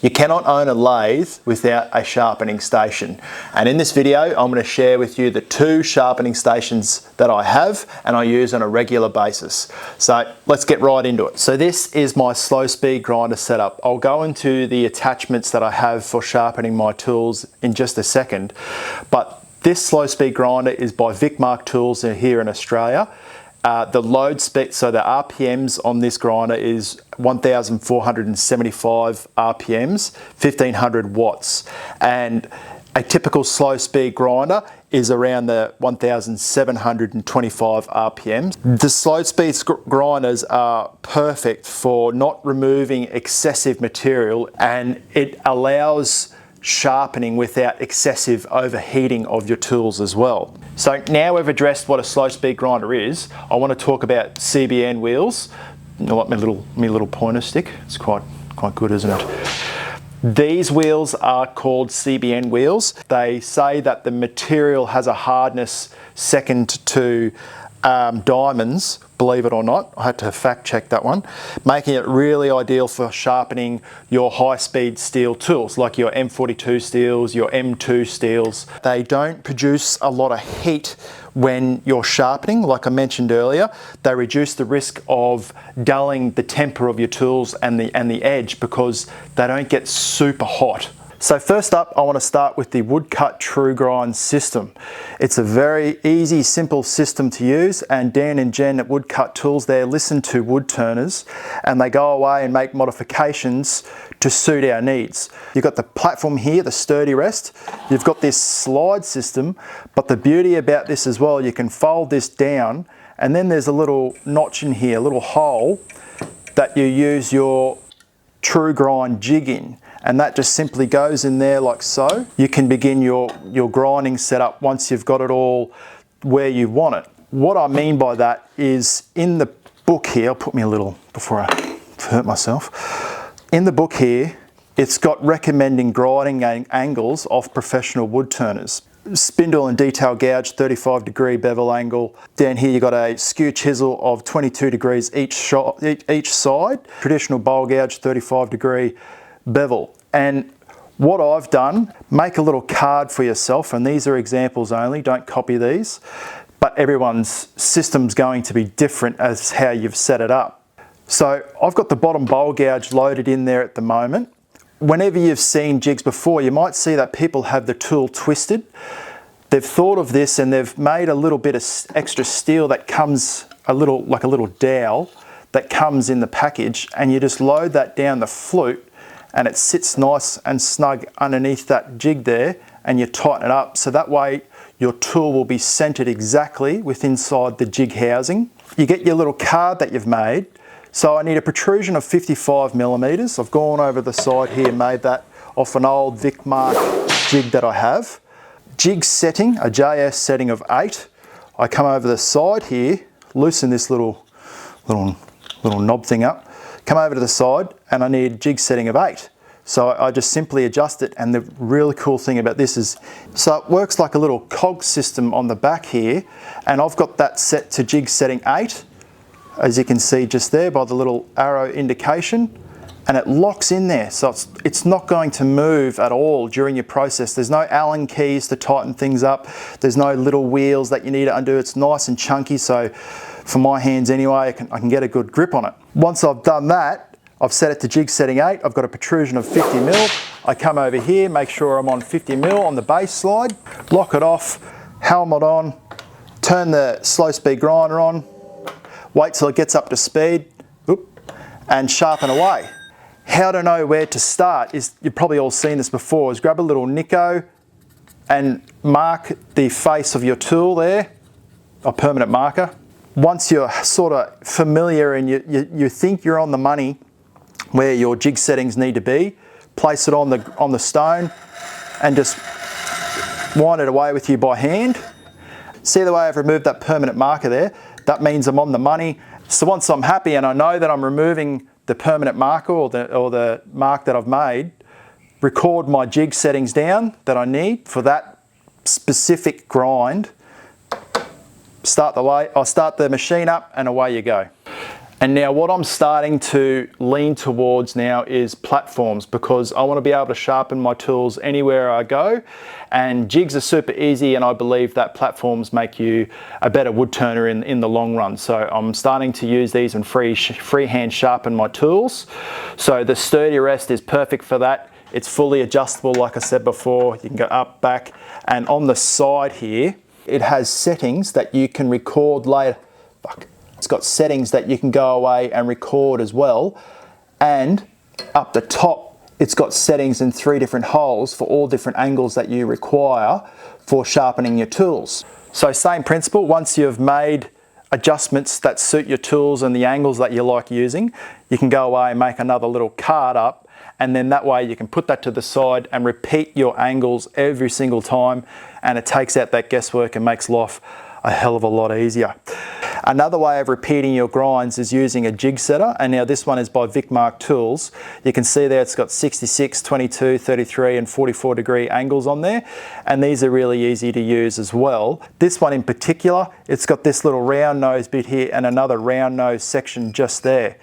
You cannot own a lathe without a sharpening station. And in this video, I'm going to share with you the 2 sharpening stations that I have and I use on a regular basis. So let's get right into it. So this is my slow speed grinder setup. I'll go into the attachments that I have for sharpening my tools in just a second. But this slow speed grinder is by Vicmarc tools here in Australia. The load spec, so the RPMs on this grinder is 1,475 RPMs, 1,500 watts. And a typical slow speed grinder is around the 1,725 RPMs. The slow speed grinders are perfect for not removing excessive material, and it allows sharpening without excessive overheating of your tools as well. So now we've addressed what a slow speed grinder is, I want to talk about CBN wheels. I like my little pointer stick. It's quite good, isn't it? These wheels are called CBN wheels. They say that the material has a hardness second to diamonds, believe it or not. I had to fact check that one, making it really ideal for sharpening your high speed steel tools like your M42 steels, your M2 steels. They don't produce a lot of heat when you're sharpening, like I mentioned earlier. They reduce the risk of dulling the temper of your tools and the edge because they don't get super hot. So first up, I want to start with the Woodcut Tru-Grind system. It's a very easy, simple system to use, and Dan and Jen at Woodcut Tools there listen to wood turners and they go away and make modifications to suit our needs. You've got the platform here, the sturdy rest. You've got this slide system, but the beauty about this as well, you can fold this down and then there's a little notch in here, a little hole that you use your True Grind jig in. And that just simply goes in there like so. You can begin your grinding setup once you've got it all where you want it. What I mean by that is in the book here, I'll put me a little before I hurt myself. In the book here, it's got recommending grinding angles of professional wood turners. Spindle and detail gouge, 35-degree bevel angle. Down here you've got a skew chisel of 22 degrees each side. Traditional bowl gouge, 35-degree bevel. And what I've done, make a little card for yourself, and these are examples only, don't copy these, but everyone's system's going to be different as how you've set it up. So I've got the bottom bowl gouge loaded in there at the moment. Whenever you've seen jigs before, you might see that people have the tool twisted. They've thought of this and they've made a little bit of extra steel that comes like a little dowel that comes in the package, and you just load that down the flute and it sits nice and snug underneath that jig there, and you tighten it up so that way your tool will be centered exactly within inside the jig housing. You get your little card that you've made. So I need a protrusion of 55 millimeters. I've gone over the side here, made that off an old Vicmarc jig that I have. Jig setting, a JS setting of 8. I come over the side here, loosen this little knob thing up, come over to the side, and I need jig setting of 8. So I just simply adjust it, and the really cool thing about this is, so it works like a little cog system on the back here, and I've got that set to jig setting 8, as you can see just there by the little arrow indication, and it locks in there, so it's not going to move at all during your process. There's no Allen keys to tighten things up, there's no little wheels that you need to undo. It's nice and chunky, so for my hands anyway, I can get a good grip on it. Once I've done that, I've set it to jig setting 8, I've got a protrusion of 50 mil. I come over here, make sure I'm on 50 mil on the base slide, lock it off, helmet on, turn the slow speed grinder on, wait till it gets up to speed, and sharpen away. How to know where to start is, you've probably all seen this before, is grab a little Nico and mark the face of your tool there, a permanent marker. Once you're sort of familiar and you think you're on the money where your jig settings need to be, place it on the stone and just wind it away with you by hand. See the way I've removed that permanent marker there? That means I'm on the money. So once I'm happy and I know that I'm removing the permanent marker or the mark that I've made, record my jig settings down that I need for that specific grind. I'll start the machine up and away you go. And now what I'm starting to lean towards now is platforms, because I want to be able to sharpen my tools anywhere I go, and jigs are super easy, and I believe that platforms make you a better wood turner in the long run. So I'm starting to use these and freehand sharpen my tools. So the sturdy rest is perfect for that. It's fully adjustable, like I said before. You can go up, back, and on the side here, it has settings that you can record later. It's got settings that you can go away and record as well. And up the top, it's got settings in 3 different holes for all different angles that you require for sharpening your tools. So same principle, once you've made adjustments that suit your tools and the angles that you like using, you can go away and make another little card up, and then that way you can put that to the side and repeat your angles every single time, and it takes out that guesswork and makes life a hell of a lot easier. Another way of repeating your grinds is using a jig setter, and now this one is by Vicmarc tools. You can see there it's got 66, 22, 33 and 44 degree angles on there, and these are really easy to use as well. This one in particular, it's got this little round nose bit here and another round nose section just there.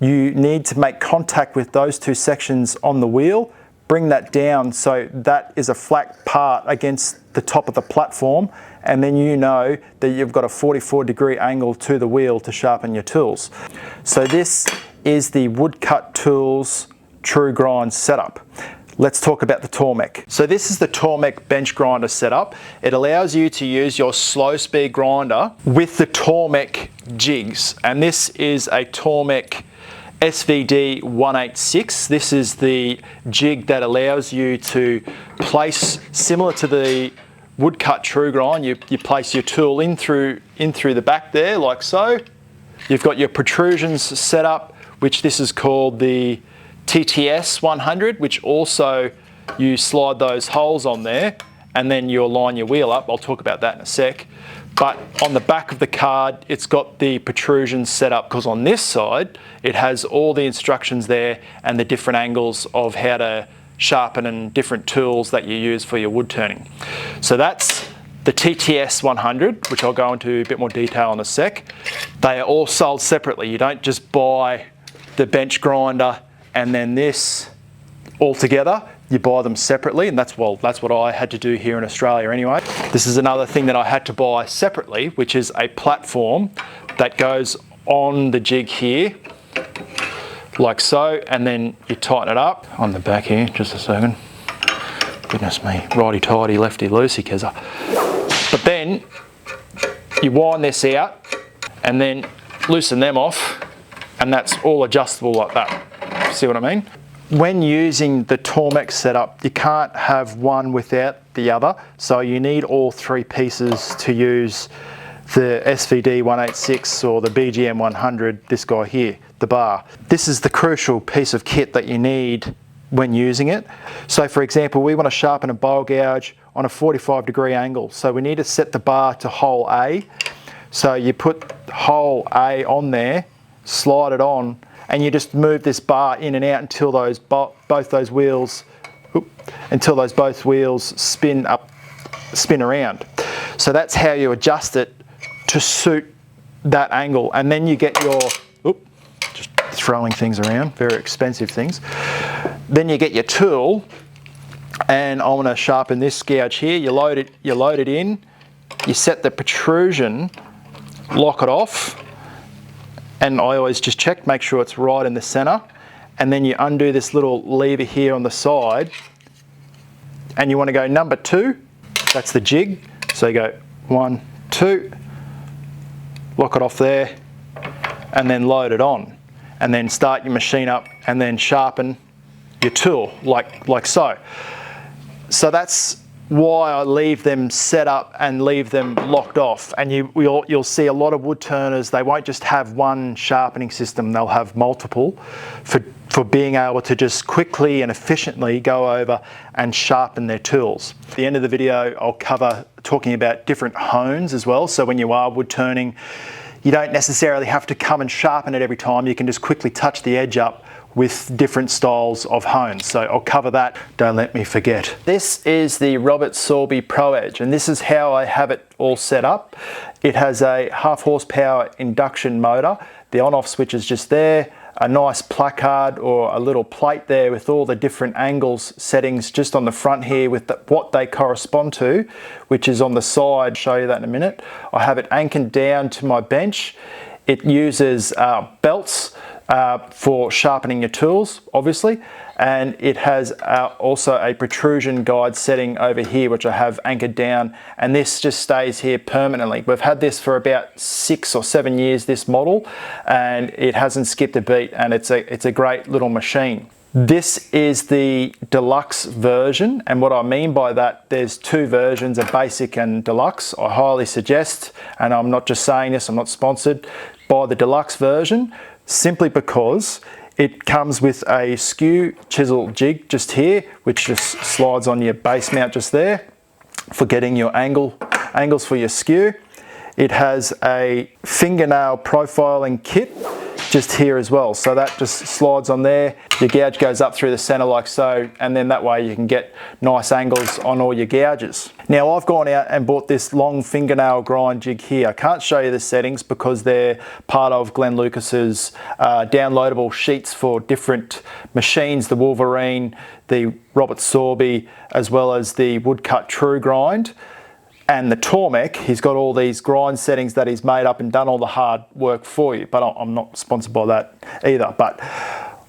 You need to make contact with those 2 sections on the wheel, bring that down so that is a flat part against the top of the platform, and then you know that you've got a 44 degree angle to the wheel to sharpen your tools. So this is the Woodcut Tools Tru-Grind setup. Let's talk about the Tormek. So this is the Tormek bench grinder setup. It allows you to use your slow speed grinder with the Tormek jigs, and this is a Tormek SVD 186. This is the jig that allows you to place, similar to the Woodcut Tru-Grind, you place your tool in through the back there, like so. You've got your protrusions set up, which this is called the TTS 100, which also you slide those holes on there, and then you align your wheel up. I'll talk about that in a sec. But on the back of the card, it's got the protrusions set up, because on this side, it has all the instructions there and the different angles of how to sharpen and different tools that you use for your wood turning. So that's the TTS 100, which I'll go into a bit more detail in a sec. They are all sold separately. You don't just buy the bench grinder and then this all together. You buy them separately, and that's what I had to do here in Australia anyway. This is another thing that I had to buy separately, which is a platform that goes on the jig here, like so, and then you tighten it up on the back here. Just a second. Goodness me, righty-tighty, lefty-loosey, Keza. But then you wind this out and then loosen them off, and that's all adjustable like that. See what I mean? When using the Tormek setup, you can't have one without the other, so you need all 3 pieces to use the SVD 186 or the BGM 100, this guy here, the bar. This is the crucial piece of kit that you need when using it. So for example, we want to sharpen a bowl gouge on a 45 degree angle, so we need to set the bar to hole A. So you put hole A on there, slide it on, and you just move this bar in and out until both those wheels spin around. So that's how you adjust it to suit that angle, and then you get your just throwing things around, very expensive things. Then you get your tool, and I want to sharpen this gouge here. You load it in, you set the protrusion, lock it off, and I always just check, make sure it's right in the center, and then you undo this little lever here on the side, and you want to go number 2, that's the jig, so you go 1, 2, lock it off there, and then load it on, and then start your machine up, and then sharpen your tool like so. So that's why I leave them set up and leave them locked off. And you'll see a lot of wood turners, they won't just have one sharpening system, they'll have multiple for being able to just quickly and efficiently go over and sharpen their tools. At the end of the video, I'll cover talking about different hones as well. So when you are wood turning, you don't necessarily have to come and sharpen it every time. You can just quickly touch the edge up with different styles of hones. So I'll cover that, don't let me forget. This is the Robert Sorby ProEdge, and this is how I have it all set up. It has a 1/2 horsepower induction motor The on-off switch is just there. A nice placard or a little plate there with all the different angles settings just on the front here with what they correspond to, which is on the side. I'll show you that in a minute. I have it anchored down to my bench. It uses belts for sharpening your tools, obviously, and it has also a protrusion guide setting over here, which I have anchored down, and this just stays here permanently. We've had this for about 6 or 7 years, this model, and it hasn't skipped a beat, and it's a great little machine. This is the deluxe version, and what I mean by that, there's 2 versions, a basic and deluxe. I highly suggest, and I'm not just saying this, I'm not sponsored, buy the deluxe version, simply because it comes with a skew chisel jig just here, which just slides on your base mount just there for getting your angles for your skew. It has a fingernail profiling kit just here as well, so that just slides on there. Your gouge goes up through the center like so, and then that way you can get nice angles on all your gouges. Now I've gone out and bought this long fingernail grind jig here. I can't show you the settings because they're part of Glenn Lucas's downloadable sheets for different machines, the Wolverine, the Robert Sorby, as well as the Woodcut True Grind. And the Tormek, he's got all these grind settings that he's made up and done all the hard work for you, but I'm not sponsored by that either. But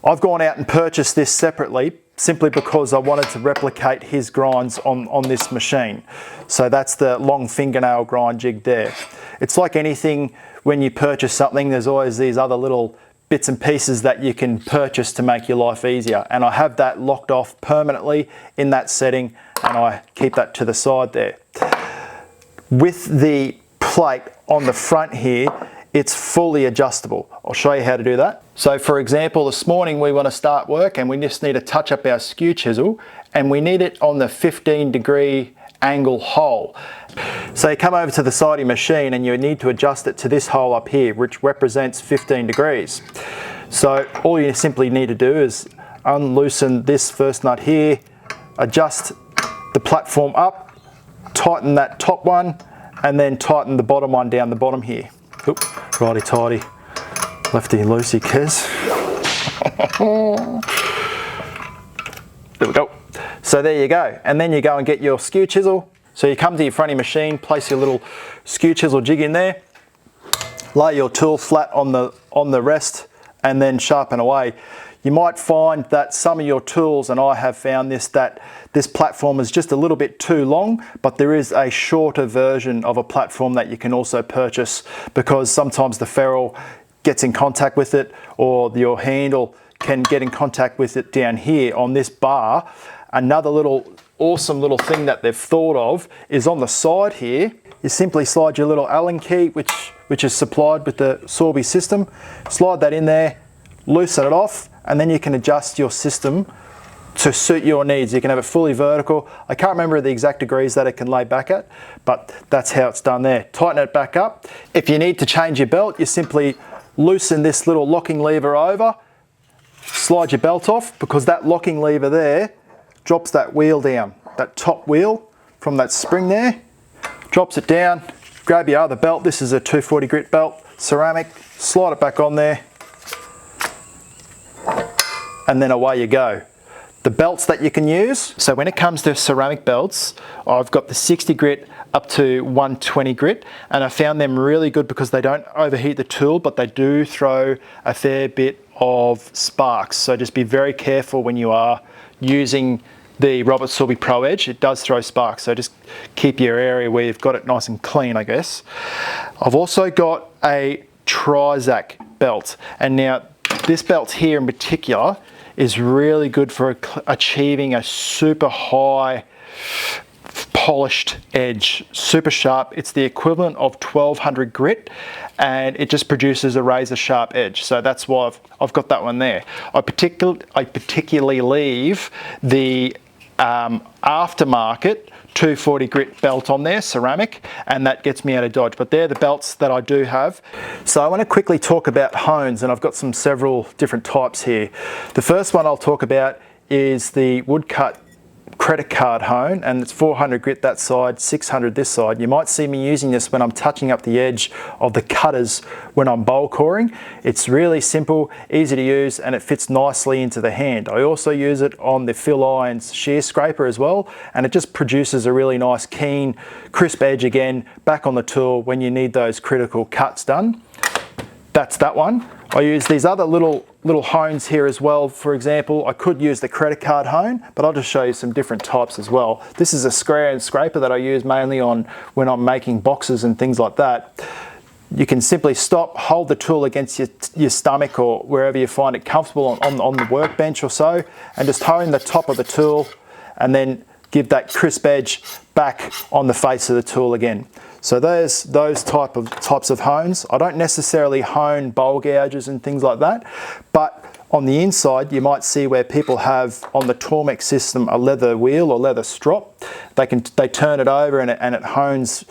I've gone out and purchased this separately simply because I wanted to replicate his grinds on this machine. So that's the long fingernail grind jig there. It's like anything, when you purchase something, there's always these other little bits and pieces that you can purchase to make your life easier. And I have that locked off permanently in that setting, and I keep that to the side there. With the plate on the front here, it's fully adjustable. I'll show you how to do that. So for example, this morning we want to start work and we just need to touch up our skew chisel, and we need it on the 15-degree angle hole. So you come over to the side of your machine and you need to adjust it to this hole up here, which represents 15 degrees. So all you simply need to do is unloosen this first nut here, adjust the platform up, tighten that top one, and then tighten the bottom one down the bottom here. Oop, righty tighty, lefty loosey Kez. There we go. So there you go. And then you go and get your skew chisel. So you come to your front of your machine, place your little skew chisel jig in there, lay your tool flat on the rest, and then sharpen away. You might find that some of your tools, and I have found this, that this platform is just a little bit too long, but there is a shorter version of a platform that you can also purchase, because sometimes the ferrule gets in contact with it, or your handle can get in contact with it down here on this bar. Another little awesome little thing that they've thought of is on the side here. You simply slide your little Allen key, which is supplied with the Sorby system. Slide that in there, loosen it off, and then you can adjust your system to suit your needs. You can have it fully vertical. I can't remember the exact degrees that it can lay back at, but that's how it's done there. Tighten it back up. If you need to change your belt, you simply loosen this little locking lever over, slide your belt off, because that locking lever there drops that wheel down, that top wheel from that spring there, drops it down. Grab your other belt. This is a 240 grit belt, ceramic, slide it back on there, and then away you go. The belts that you can use, so when it comes to ceramic belts, I've got the 60 grit up to 120 grit, and I found them really good because they don't overheat the tool, but they do throw a fair bit of sparks. So just be very careful when you are using the Robert Sorby ProEdge. It does throw sparks, so just keep your area where you've got it nice and clean, I guess. I've also got a Trizac belt, and now this belt here in particular is really good for achieving a super high polished edge, super sharp. It's the equivalent of 1200 grit, and it just produces a razor sharp edge. So that's why I've got that one there. I particularly leave the aftermarket 240 grit belt on there, ceramic, and that gets me out of dodge. But they're the belts that I do have. So I want to quickly talk about hones, and I've got several different types here. The first one I'll talk about is the Woodcut credit card hone, and it's 400 grit that side, 600 this side. You might see me using this when I'm touching up the edge of the cutters when I'm bowl coring. It's really simple, easy to use, and it fits nicely into the hand. I also use it on the Phil Irons shear scraper as well, and it just produces a really nice, keen, crisp edge again, back on the tool when you need those critical cuts done. That's that one. I use these other little hones here as well. For example, I could use the credit card hone, but I'll just show you some different types as well. This is a square and scraper that I use mainly on when I'm making boxes and things like that. You can simply stop, hold the tool against your stomach or wherever you find it comfortable on the workbench or so, and just hone the top of the tool and then give that crisp edge back on the face of the tool again. So there's those types of hones. I don't necessarily hone bowl gouges and things like that, but on the inside you might see where people have on the Tormek system a leather wheel or leather strop. They turn it over and it hones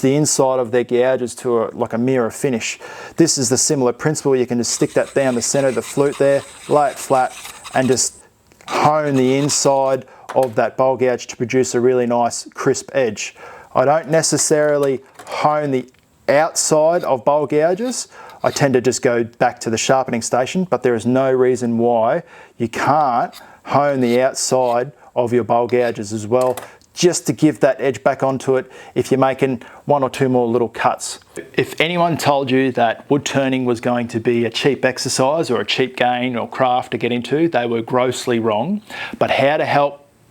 the inside of their gouges to like a mirror finish. This is the similar principle. You can just stick that down the center of the flute there, lay it flat, and just hone the inside of that bowl gouge to produce a really nice crisp edge. I don't necessarily hone the outside of bowl gouges. I tend to just go back to the sharpening station, but there is no reason why you can't hone the outside of your bowl gouges as well, just to give that edge back onto it if you're making one or two more little cuts. If anyone told you that wood turning was going to be a cheap exercise or a cheap gain or craft to get into, they were grossly wrong. But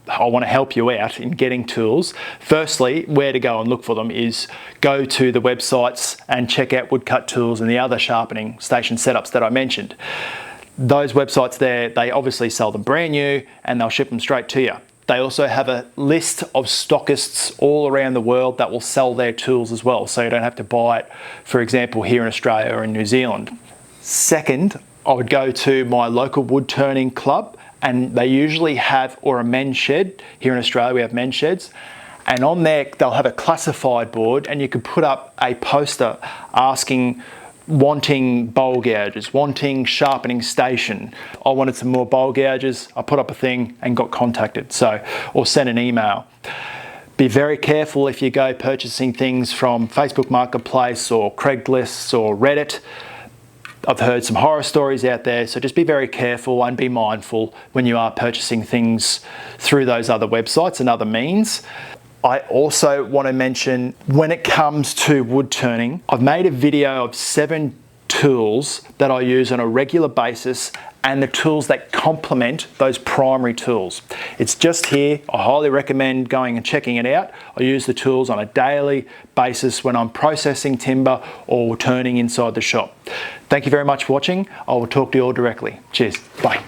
I want to help you out in getting tools. Firstly, where to go and look for them is go to the websites and check out Woodcut Tools and the other sharpening station setups that I mentioned. Those websites there, they obviously sell them brand new and they'll ship them straight to you. They also have a list of stockists all around the world that will sell their tools as well, so you don't have to buy it, for example, here in Australia or in New Zealand. Second, I would go to my local wood turning club, and they usually have, or a men's shed. Here in Australia we have men's sheds, and on there they'll have a classified board and you can put up a poster wanting bowl gouges, wanting sharpening station. I wanted some more bowl gouges. I put up a thing and got contacted, or sent an email. Be very careful if you go purchasing things from Facebook Marketplace or Craigslist or Reddit. I've heard some horror stories out there, so just be very careful and be mindful when you are purchasing things through those other websites and other means. I also want to mention, when it comes to wood turning, I've made a video of 7 tools that I use on a regular basis and the tools that complement those primary tools. It's just here. I highly recommend going and checking it out. I use the tools on a daily basis when I'm processing timber or turning inside the shop. Thank you very much for watching. I will talk to you all directly. Cheers. Bye.